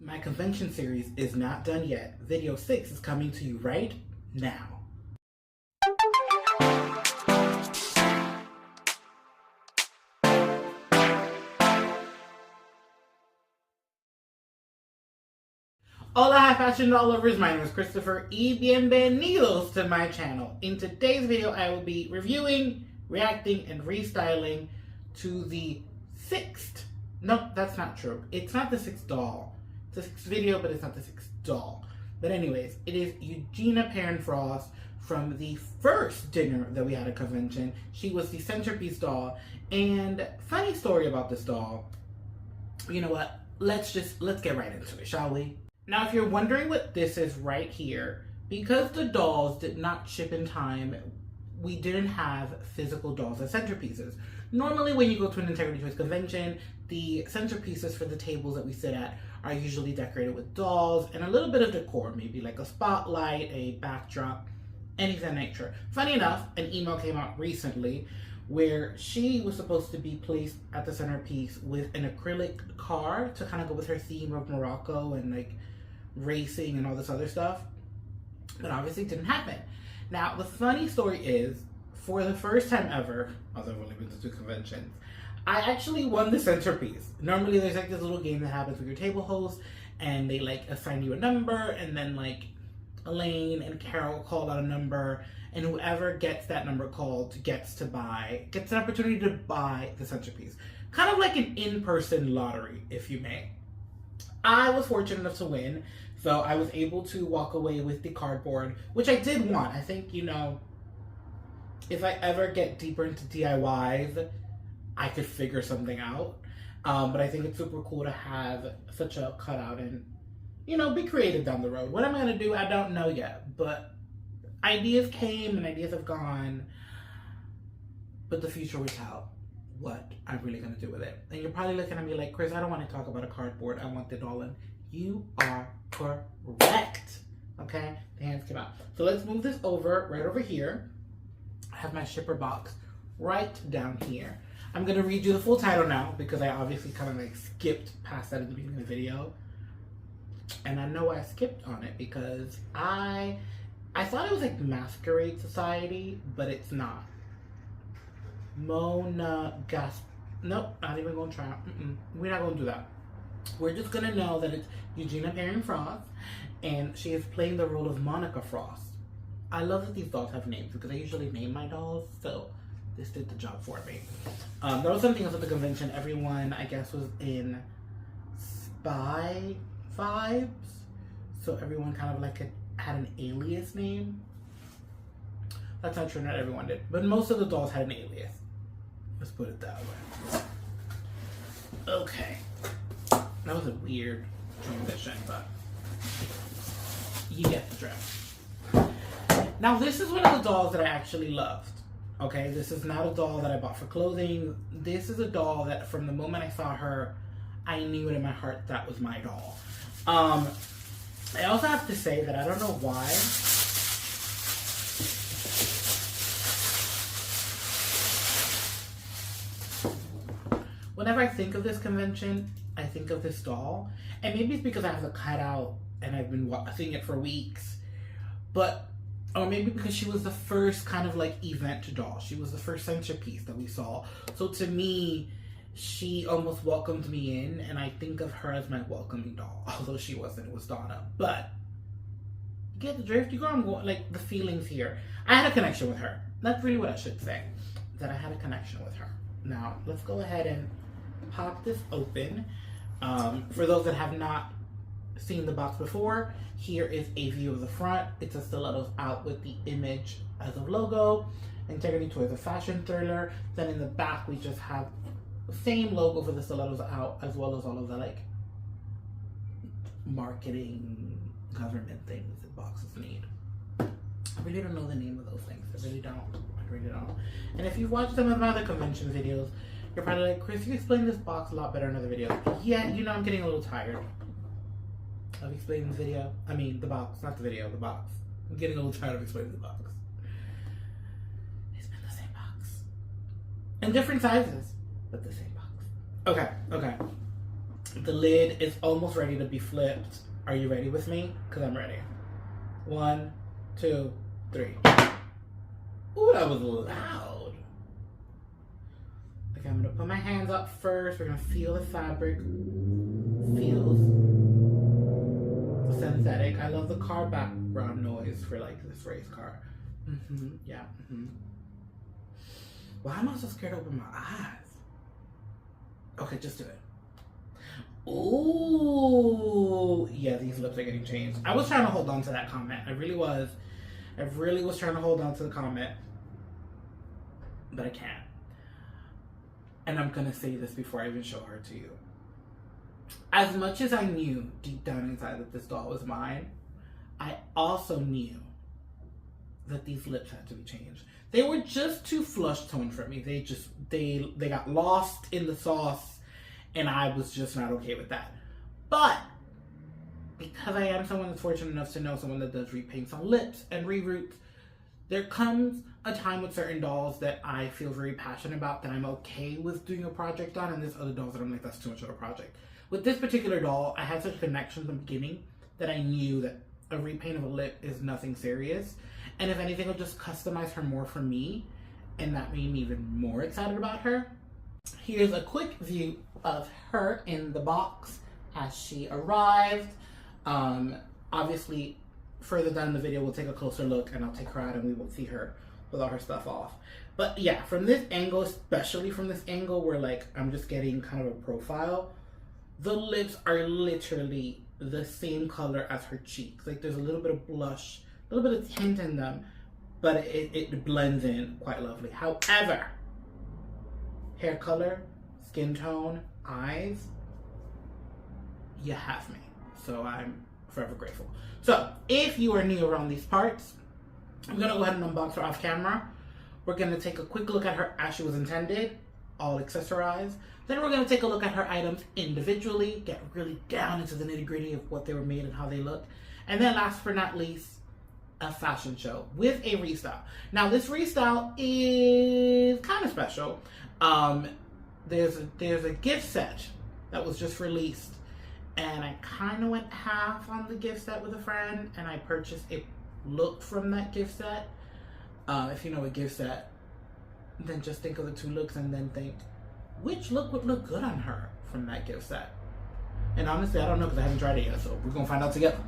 My convention series is not done yet. Video 6 is coming to you right now. Hola, hi fashion doll lovers, my name is Christopher y bienvenidos to my channel. In today's video, I will be reviewing, reacting, and restyling to the sixth, no, that's not true. It's not the sixth doll. It's the sixth video, but it's not the sixth doll. But anyways, it is Eugenia Perrin-Frost from the first dinner that we had at convention. She was the Centerpiece doll, and funny story about this doll. You know what? Let's get right into it, shall we? Now, if you're wondering what this is right here, because the dolls did not ship in time, we didn't have physical dolls as centerpieces. Normally, when you go to an Integrity Toys convention, the centerpieces for the tables that we sit at are usually decorated with dolls and a little bit of decor, maybe like a spotlight, a backdrop, anything of that nature. Funny enough, an email came out recently where she was supposed to be placed at the centerpiece with an acrylic car to kind of go with her theme of Morocco and like racing and all this other stuff, but obviously didn't happen. Now, the funny story is, for the first time ever, although I've only been to 2 conventions, I actually won the centerpiece. Normally there's like this little game that happens with your table host, and they like assign you a number, and then like Alain and Carol call out a number, and whoever gets that number called gets an opportunity to buy the centerpiece. Kind of like an in-person lottery, if you may. I was fortunate enough to win, so I was able to walk away with the cardboard, which I did want. I think, you know, if I ever get deeper into DIYs, I could figure something out. But I think it's super cool to have such a cutout and, you know, be creative down the road. What I'm going to do, I don't know yet, but ideas came and ideas have gone, but the future will tell what I'm really going to do with it. And you're probably looking at me like, Chris, I don't want to talk about a cardboard. I want the doll in. You are correct. Okay? The hands came out. So let's move this over, right over here. I have my shipper box right down here. I'm going to read you the full title now because I obviously kind of like skipped past that at the beginning of the video. And I know I skipped on it because I thought it was like Masquerade Society, but it's not. Monegasque. Nope, not even gonna try. We're not gonna do that. We're just gonna know that it's Eugenia Perrin-Frost, and she is playing the role of Monegasque Frost. I love that these dolls have names because I usually name my dolls, so this did the job for me. There was something else at the convention. Everyone, I guess, was in spy vibes, so everyone kind of like had an alias name. That's not true, not everyone did, but most of the dolls had an alias. Let's put it that way. Okay. That was a weird transition, but you get the drift. Now, this is one of the dolls that I actually loved. Okay, this is not a doll that I bought for clothing. This is a doll that from the moment I saw her, I knew it in my heart that was my doll. I also have to say that I don't know why, whenever I think of this convention, I think of this doll. And maybe it's because I have the cutout and I've been seeing it for weeks. Or maybe because she was the first kind of like event doll. She was the first centerpiece that we saw. So to me, she almost welcomed me in. And I think of her as my welcoming doll. Although she wasn't, it was Donna. But, you get the drift? You go on, like the feelings here. I had a connection with her. That's really what I should say. That I had a connection with her. Now, let's go ahead and pop this open. For those that have not seen the box before, here is a view of the front. It's a Stilettos out with the image as a logo. Integrity Toys, a fashion thriller. Then in the back, we just have the same logo for the Stilettos out, as well as all of the like marketing, government things that boxes need. I really don't know the name of those things. I really don't. I really don't. And if you've watched some of my other convention videos, you're probably like, Chris, you explained this box a lot better in other videos. Yeah, you know I'm getting a little tired of explaining the video. I mean, the box, not the video, the box. I'm getting a little tired of explaining the box. It's been the same box. In different sizes, but the same box. Okay. The lid is almost ready to be flipped. Are you ready with me? Because I'm ready. 1, 2, 3. Ooh, that was loud. Okay, I'm gonna put my hands up first. We're gonna feel the fabric. Feels synthetic. I love the car background noise for like this race car. Yeah. Why am I so scared to open my eyes? Okay, just do it. Ooh, yeah, these lips are getting changed. I was trying to hold on to that comment. I really was trying to hold on to the comment, but I can't. And I'm gonna say this before I even show her to you. As much as I knew deep down inside that this doll was mine, I also knew that these lips had to be changed. They were just too flush toned for me. They got lost in the sauce, and I was just not okay with that. But because I am someone that's fortunate enough to know someone that does repaints on lips and reroots, there comes a time with certain dolls that I feel very passionate about that I'm okay with doing a project on, and there's other dolls that I'm like, that's too much of a project. With this particular doll, I had such a connection from the beginning that I knew that a repaint of a lip is nothing serious. And if anything, I'll just customize her more for me, and that made me even more excited about her. Here's a quick view of her in the box as she arrived. Obviously, further down in the video, we'll take a closer look and I'll take her out and we will see her with all her stuff off. But yeah, from this angle, especially from this angle where like I'm just getting kind of a profile, the lips are literally the same color as her cheeks. Like there's a little bit of blush, a little bit of tint in them, but it blends in quite lovely. However, hair color, skin tone, eyes, you have me. So I'm forever grateful. So if you are new around these parts, I'm gonna go ahead and unbox her off camera. We're gonna take a quick look at her as she was intended, all accessorized. Then we're gonna take a look at her items individually, get really down into the nitty-gritty of what they were made and how they look. And then last but not least, a fashion show with a restyle. Now this restyle is kind of special. There's a gift set that was just released, and I kind of went half on the gift set with a friend, and I purchased a look from that gift set. If you know a gift set, then just think of the two looks and then think, which look would look good on her from that gift set? And honestly, I don't know because I haven't tried it yet, so we're gonna find out together.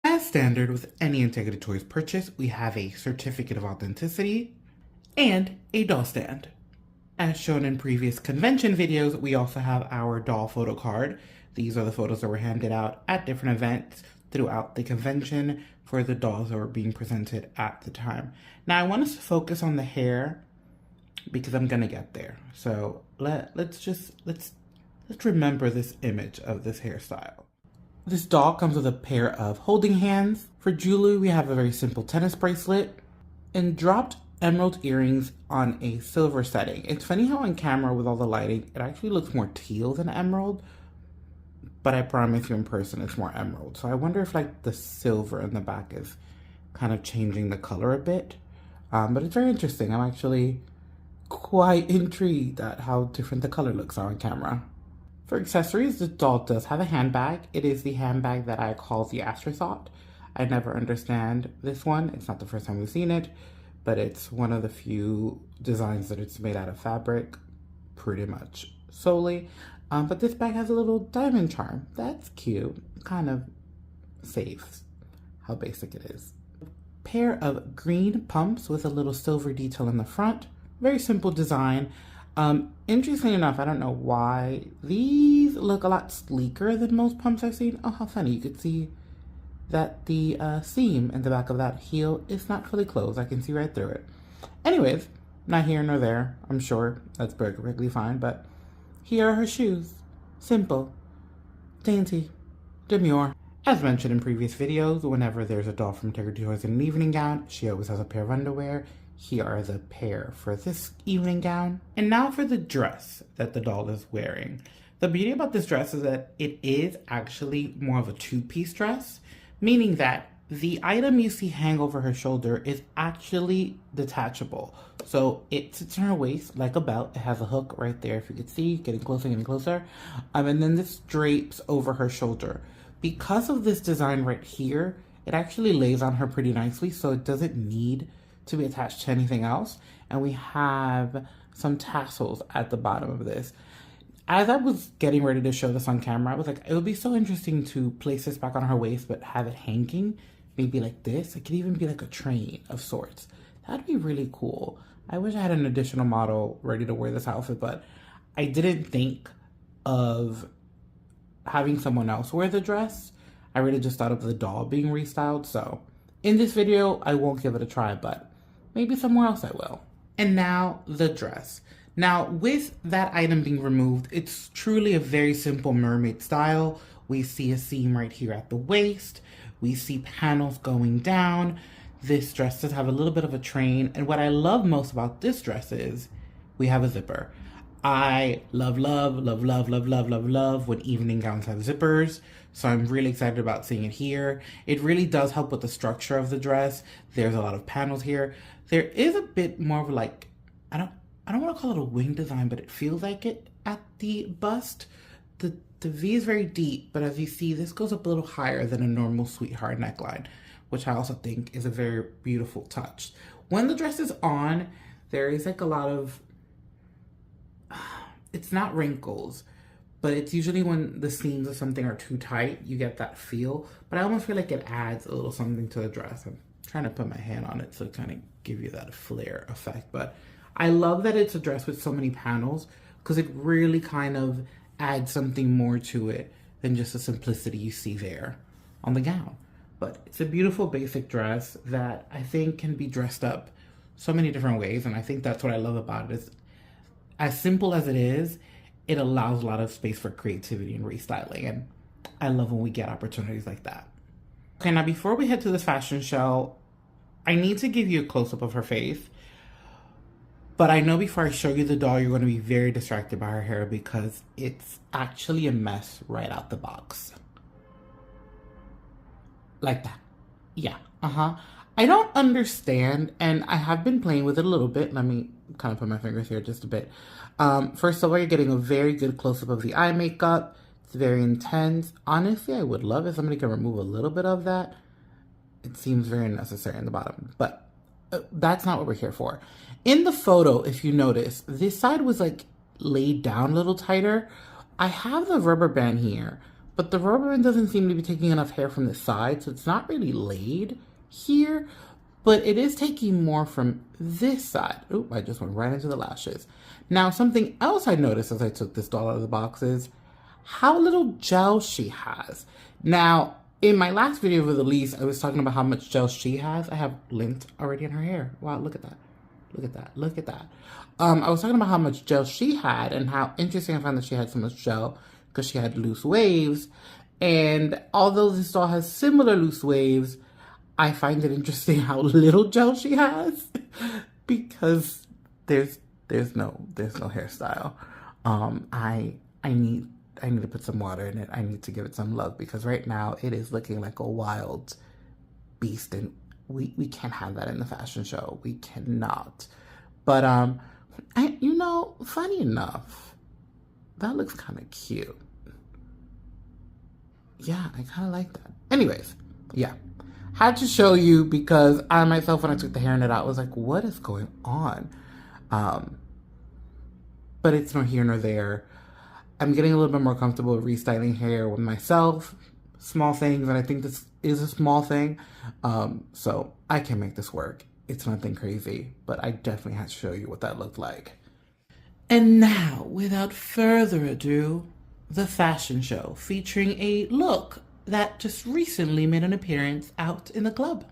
As standard with any Integrity Toys purchase, we have a certificate of authenticity and a doll stand. As shown in previous convention videos, we also have our doll photo card. These are the photos that were handed out at different events throughout the convention for the dolls that were being presented at the time. Now I want us to focus on the hair because I'm gonna get there. So let's remember this image of this hairstyle. This doll comes with a pair of holding hands. For jewelry, we have a very simple tennis bracelet and dropped emerald earrings on a silver setting. It's funny how on camera with all the lighting, it actually looks more teal than emerald, but I promise you in person it's more emerald. So I wonder if like the silver in the back is kind of changing the color a bit. But it's very interesting. I'm actually quite intrigued at how different the color looks on camera. For accessories, the doll does have a handbag. It is the handbag that I call the afterthought. I never understand this one. It's not the first time we've seen it, but it's one of the few designs that it's made out of fabric, pretty much solely. But this bag has a little diamond charm. That's cute. Kind of saves how basic it is. Pair of green pumps with a little silver detail in the front. Very simple design. Interesting enough, I don't know why, these look a lot sleeker than most pumps I've seen. Oh, how funny. You could see that the seam in the back of that heel is not fully closed. I can see right through it. Anyways, not here nor there. I'm sure that's perfectly fine, but here are her shoes. Simple, dainty, demure. As mentioned in previous videos, whenever there's a doll from Integrity Toys in an evening gown, she always has a pair of underwear. Here are the pair for this evening gown. And now for the dress that the doll is wearing. The beauty about this dress is that it is actually more of a two-piece dress, meaning that the item you see hang over her shoulder is actually detachable. So it sits on her waist like a belt. It has a hook right there, if you could see, getting closer. And then this drapes over her shoulder. Because of this design right here, it actually lays on her pretty nicely, so it doesn't need to be attached to anything else. And we have some tassels at the bottom of this. As I was getting ready to show this on camera, I was like, it would be so interesting to place this back on her waist, but have it hanging, maybe like this. It could even be like a train of sorts. That'd be really cool. I wish I had an additional model ready to wear this outfit, but I didn't think of having someone else wear the dress. I really just thought of the doll being restyled, so in this video, I won't give it a try, but maybe somewhere else I will. And now, the dress. Now, with that item being removed, it's truly a very simple mermaid style. We see a seam right here at the waist. We see panels going down. This dress does have a little bit of a train, and what I love most about this dress is we have a zipper. I love when evening gowns have zippers, so I'm really excited about seeing it here. It really does help with the structure of the dress. There's a lot of panels here. There is a bit more of like, I don't want to call it a wing design, but it feels like it at the bust. The V is very deep, but as you see, this goes up a little higher than a normal sweetheart neckline, which I also think is a very beautiful touch. When the dress is on, there is like a lot of, it's not wrinkles, but it's usually when the seams of something are too tight, you get that feel. But I almost feel like it adds a little something to the dress. I'm trying to put my hand on it to kind of give you that flare effect. But I love that it's a dress with so many panels because it really kind of adds something more to it than just the simplicity you see there on the gown. But it's a beautiful basic dress that I think can be dressed up so many different ways. And I think that's what I love about it. Is as simple as it is, it allows a lot of space for creativity and restyling. And I love when we get opportunities like that. Okay, now before we head to this fashion show, I need to give you a close-up of her face. But I know before I show you the doll, you're going to be very distracted by her hair because it's actually a mess right out the box. Like that. Yeah, I don't understand, and I have been playing with it a little bit. Let me kind of put my fingers here just a bit. First of all, you're getting a very good close-up of the eye makeup. It's very intense. Honestly, I would love if somebody can remove a little bit of that. It seems very necessary in the bottom, but that's not what we're here for. In the photo, if you notice, this side was like laid down a little tighter. I have the rubber band here, but the rubber band doesn't seem to be taking enough hair from the side, so it's not really laid here, but it is taking more from this side. Oop, I just went right into the lashes. Now, something else I noticed as I took this doll out of the box is how little gel she has. Now, in my last video with Elise, I was talking about how much gel she has. I have lint already in her hair. Wow, look at that. Look at that. Look at that. I was talking about how much gel she had and how interesting I found that she had so much gel because she had loose waves. And although this doll has similar loose waves, I find it interesting how little gel she has because there's no hairstyle. I need to put some water in it. I need to give it some love because right now it is looking like a wild beast, and we can't have that in the fashion show. We cannot. But funny enough, that looks kind of cute. Yeah, I kind of like that. Anyways, yeah. Had to show you because I myself, when I took the hairnet out, was like, what is going on? But it's nor here nor there. I'm getting a little bit more comfortable with restyling hair with myself. Small things, and I think this is a small thing. So I can make this work. It's nothing crazy, but I definitely had to show you what that looked like. And now, without further ado, the fashion show featuring a look that just recently made an appearance out in the club.